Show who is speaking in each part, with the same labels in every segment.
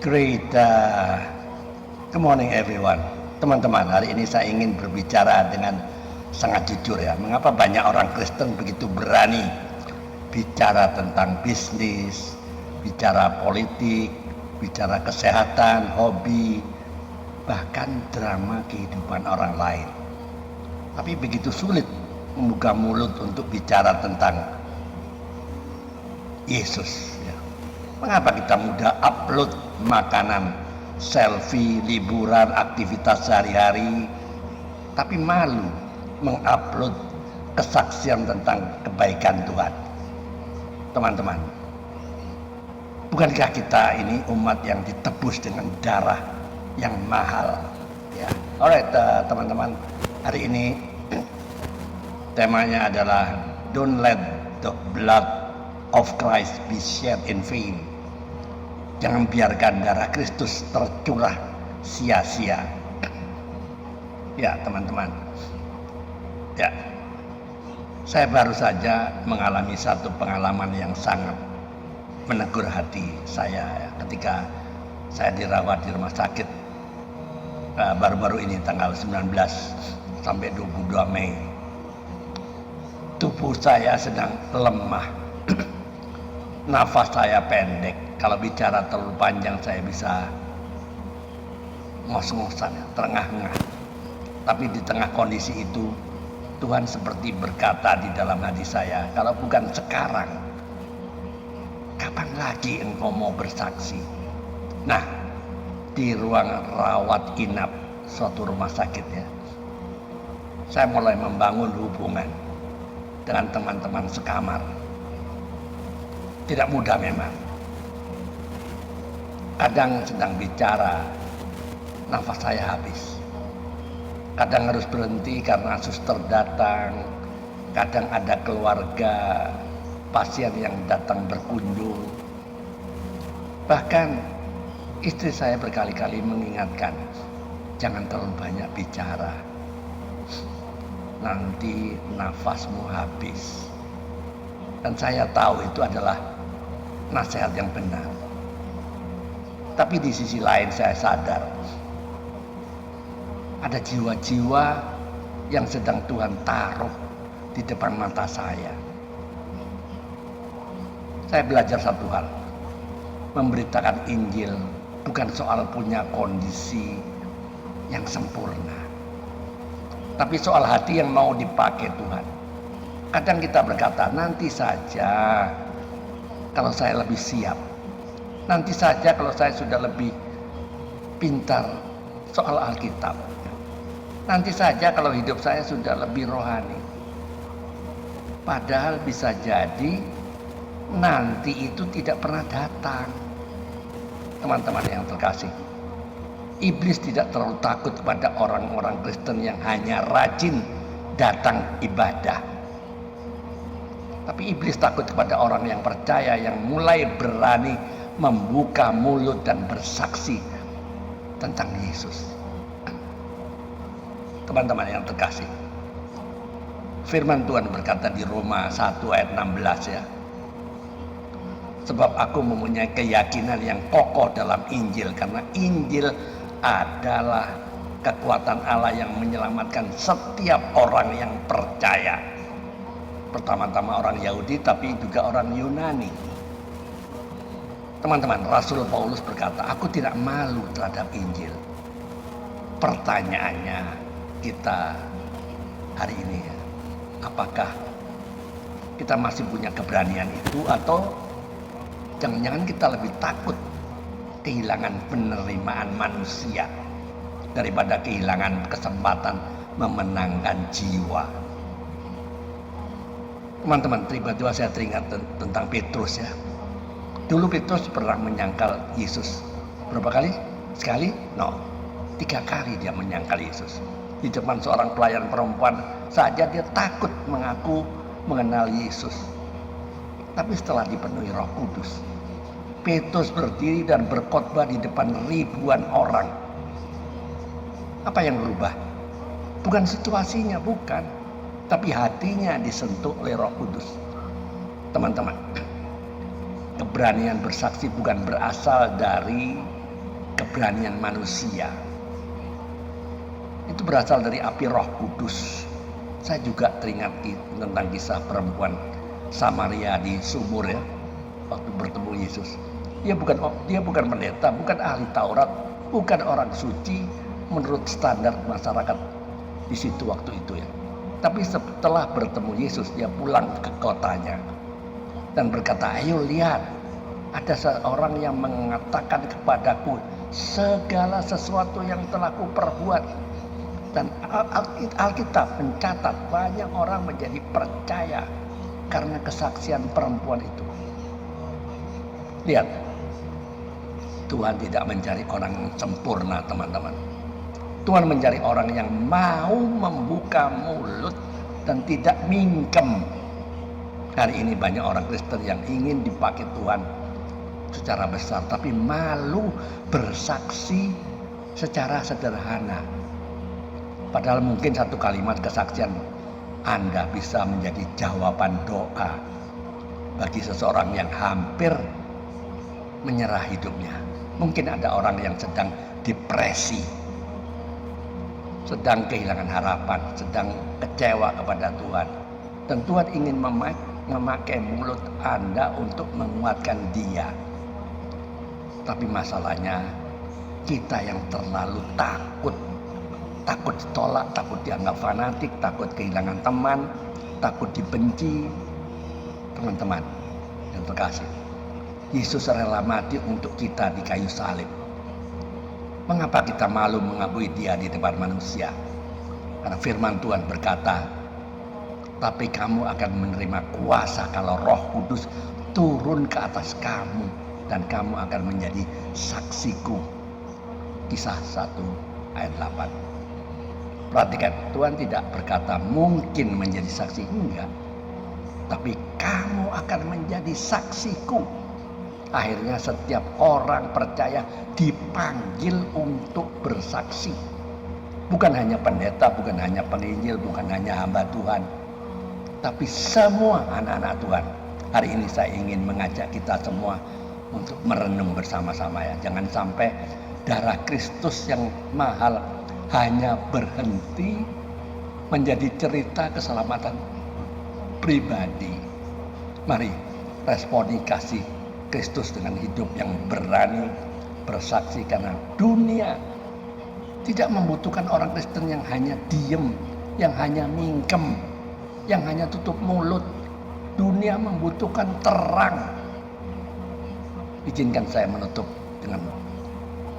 Speaker 1: Great, good morning everyone. Teman-teman, hari ini saya ingin berbicara dengan sangat jujur ya. Mengapa banyak orang Kristen begitu berani bicara tentang bisnis, bicara politik, bicara kesehatan, hobi, bahkan drama kehidupan orang lain. Tapi begitu sulit membuka mulut untuk bicara tentang Yesus. Mengapa kita mudah upload makanan, selfie, liburan, aktivitas sehari-hari, tapi malu mengupload kesaksian tentang kebaikan Tuhan? Teman-teman, bukankah kita ini umat yang ditebus dengan darah yang mahal? Ya, alright, teman-teman, hari ini temanya adalah Don't let the blood of Christ be shed in vain. Jangan biarkan darah Kristus tercurah sia-sia. Ya, teman-teman. Ya, saya baru saja mengalami satu pengalaman yang sangat menegur hati saya ya, ketika saya dirawat di rumah sakit baru-baru ini tanggal 19 sampai 22 Mei. Tubuh saya sedang lemah. Nafas saya pendek. Kalau bicara terlalu panjang saya bisa ngos-ngosan, terengah-engah. Tapi di tengah kondisi itu Tuhan seperti berkata di dalam hati saya, kalau bukan sekarang, kapan lagi engkau mau bersaksi? Nah, di ruang rawat inap suatu rumah sakit ya, saya mulai membangun hubungan dengan teman-teman sekamar. Tidak mudah memang. Kadang sedang bicara, nafas saya habis. Kadang harus berhenti karena suster datang. Kadang ada keluarga pasien yang datang berkunjung. Bahkan istri saya berkali-kali mengingatkan, jangan terlalu banyak bicara. Nanti nafasmu habis. Dan saya tahu itu adalah nasihat yang benar. Tapi di sisi lain saya sadar ada jiwa-jiwa yang sedang Tuhan taruh di depan mata saya. Saya belajar satu hal, memberitakan Injil bukan soal punya kondisi yang sempurna, tapi soal hati yang mau dipakai Tuhan. Kadang kita berkata, nanti saja kalau saya lebih siap. Nanti saja kalau saya sudah lebih pintar soal Alkitab. Nanti saja kalau hidup saya sudah lebih rohani. Padahal bisa jadi nanti itu tidak pernah datang. Teman-teman yang terkasih, iblis tidak terlalu takut kepada orang-orang Kristen yang hanya rajin datang ibadah. Tapi iblis takut kepada orang yang percaya, yang mulai berani membuka mulut dan bersaksi tentang Yesus. Teman-teman yang terkasih, firman Tuhan berkata di Roma 1 ayat 16 ya, sebab aku mempunyai keyakinan yang kokoh dalam Injil, karena Injil adalah kekuatan Allah yang menyelamatkan setiap orang yang percaya. Pertama-tama orang Yahudi, tapi juga orang Yunani. Teman-teman, Rasul Paulus berkata, aku tidak malu terhadap Injil. Pertanyaannya kita hari ini ya, apakah kita masih punya keberanian itu, atau jangan-jangan kita lebih takut kehilangan penerimaan manusia daripada kehilangan kesempatan memenangkan jiwa? Teman-teman, tiba-tiba saya teringat tentang Petrus ya. Dulu Petrus pernah menyangkal Yesus. Berapa kali? Sekali? No. 3 kali dia menyangkal Yesus. Di depan seorang pelayan perempuan saja dia takut mengaku mengenal Yesus. Tapi setelah dipenuhi Roh Kudus, Petrus berdiri dan berkhotbah di depan ribuan orang. Apa yang berubah? Bukan situasinya, bukan. Tapi hatinya disentuh oleh Roh Kudus. Teman-teman, keberanian bersaksi bukan berasal dari keberanian manusia. Itu berasal dari api Roh Kudus. Saya juga teringat tentang kisah perempuan Samaria di sumur ya, waktu bertemu Yesus. Dia bukan pendeta, bukan ahli Taurat, bukan orang suci menurut standar masyarakat di situ waktu itu ya. Tapi setelah bertemu Yesus, dia pulang ke kotanya dan berkata, ayo lihat, ada seorang yang mengatakan kepadaku segala sesuatu yang telah kuperbuat. Dan Alkitab mencatat banyak orang menjadi percaya karena kesaksian perempuan itu. Lihat, Tuhan tidak mencari orang yang sempurna, teman-teman. Tuhan mencari orang yang mau membuka mulut dan tidak mingkem. Hari ini banyak orang Kristen yang ingin dipakai Tuhan secara besar, tapi malu bersaksi secara sederhana. Padahal mungkin satu kalimat kesaksian Anda bisa menjadi jawaban doa bagi seseorang yang hampir menyerah hidupnya. Mungkin ada orang yang sedang depresi, sedang kehilangan harapan, sedang kecewa kepada Tuhan. Dan Tuhan ingin memakai mulut Anda untuk menguatkan dia. Tapi masalahnya kita yang terlalu takut ditolak, takut dianggap fanatik, takut kehilangan teman, takut dibenci. Teman-teman yang terkasih, Yesus rela mati untuk kita di kayu salib. Mengapa kita malu mengakui dia di depan manusia? Karena firman Tuhan berkata, tapi kamu akan menerima kuasa kalau Roh Kudus turun ke atas kamu, dan kamu akan menjadi saksiku. Kisah 1 ayat 8. Perhatikan, Tuhan tidak berkata mungkin menjadi saksi, enggak. Tapi kamu akan menjadi saksiku. Akhirnya setiap orang percaya dipanggil untuk bersaksi. Bukan hanya pendeta, bukan hanya penginjil, bukan hanya hamba Tuhan, tapi semua anak-anak Tuhan. Hari ini saya ingin mengajak kita semua untuk merenung bersama-sama ya. Jangan sampai darah Kristus yang mahal hanya berhenti menjadi cerita keselamatan pribadi. Mari responi kasih Kristus dengan hidup yang berani bersaksi, karena dunia tidak membutuhkan orang Kristen yang hanya diem, yang hanya mingkem, yang hanya tutup mulut. Dunia membutuhkan terang. Izinkan saya menutup dengan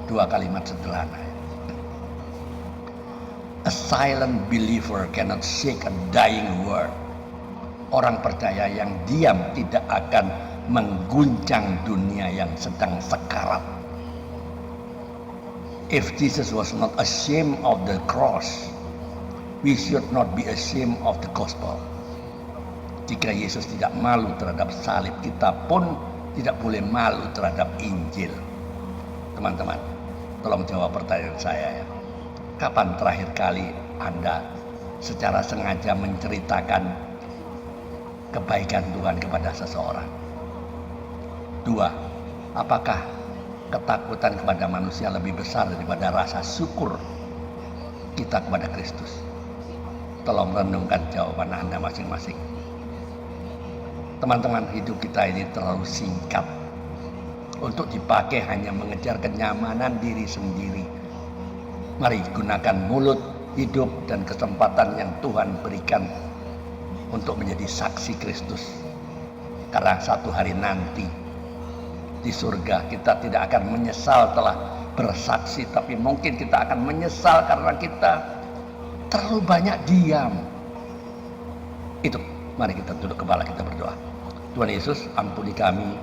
Speaker 1: 2 kalimat sederhana. A silent believer cannot shake a dying world. Orang percaya yang diam tidak akan mengguncang dunia yang sedang sekarat. If Jesus was not ashamed of the cross, we should not be ashamed of the gospel. Jika Yesus tidak malu terhadap salib, kita pun tidak boleh malu terhadap Injil. Teman-teman, tolong jawab pertanyaan saya ya. Kapan terakhir kali Anda secara sengaja menceritakan kebaikan Tuhan kepada seseorang? 2. Apakah ketakutan kepada manusia lebih besar daripada rasa syukur kita kepada Kristus? Tolong renungkan jawaban Anda masing-masing. Teman-teman, hidup kita ini terlalu singkat untuk dipakai hanya mengejar kenyamanan diri sendiri. Mari gunakan mulut, hidup, dan kesempatan yang Tuhan berikan untuk menjadi saksi Kristus. Karena satu hari nanti di surga kita tidak akan menyesal telah bersaksi, tapi mungkin kita akan menyesal karena kita terlalu banyak diam. Itu, mari kita tunduk kepala, kita berdoa. Tuhan Yesus, ampuni kami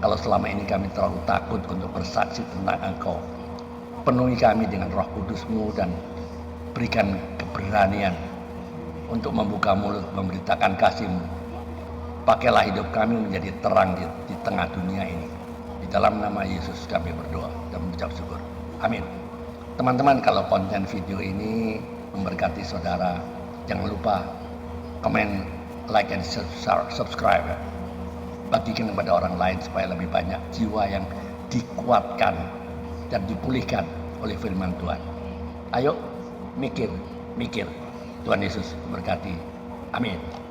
Speaker 1: kalau selama ini kami terlalu takut untuk bersaksi tentang Engkau. Penuhi kami dengan Roh Kudus-Mu dan berikan keberanian untuk membuka mulut, memberitakan kasih-Mu. Pakailah hidup kami menjadi terang di tengah dunia ini. Di dalam nama Yesus kami berdoa dan mengucap syukur. Amin. Teman-teman, kalau konten video ini memberkati saudara, jangan lupa komen, like, and subscribe. Bagikan kepada orang lain supaya lebih banyak jiwa yang dikuatkan dan dipulihkan oleh firman Tuhan. Ayo mikir. Tuhan Yesus memberkati. Amin.